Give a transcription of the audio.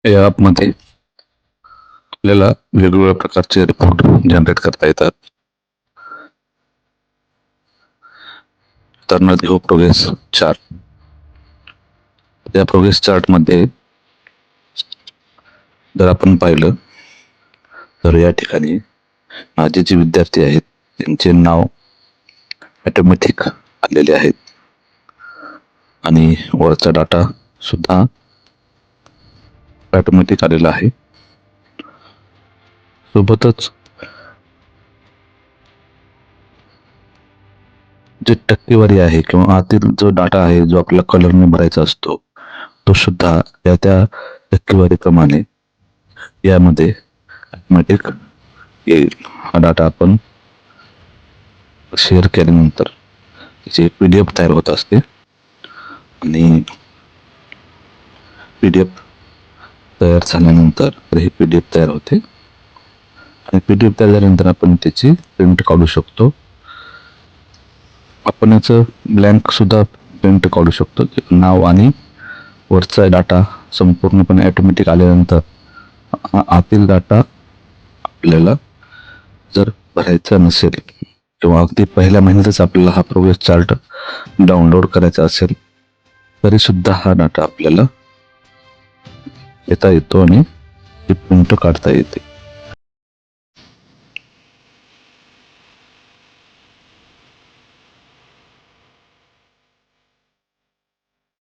या ॲपमध्ये आपल्याला वेगवेगळ्या प्रकारचे रिपोर्ट जनरेट करता येतात. उदाहरणार्थ प्रोग्रेस चार्ट. या प्रोग्रेस चार्ट मध्ये जर आपण पाहिलं तर या ठिकाणी माझे जे विद्यार्थी आहेत त्यांचे नाव ऑटोमॅटिक आलेले आहेत आणि वरचा डाटा सुद्धा ऑटोमॅटिक आलेला आहे. सोबतच जे टक्केवारी आहे किंवा आतील जो डाटा आहे जो आपल्याला कलरने भरायचा असतो तो सुद्धा त्या टक्केवारीप्रमाणे यामध्ये ऑटोमॅटिक येईल. हा डाटा आपण शेअर केल्यानंतर त्याची PDF तयार होत असते आणि PDF तयार झाल्यानंतर ही PDF तयार होते आणि PDF तयार झाल्यानंतर आपण त्याची प्रिंट काढू शकतो. आपण याचं ब्लँक सुद्धा प्रिंट काढू शकतो. नाव आणि वरचा डाटा संपूर्णपणे ऑटोमॅटिक आल्यानंतर आतील डाटा आपल्याला जर भरायचा नसेल किंवा अगदी पहिल्या महिन्यातच आपल्याला हा प्रोग्रेस चार्ट डाउनलोड करायचा असेल तरी सुद्धा हा डाटा आपल्याला येता येतो आणि प्रिंट काढता येते.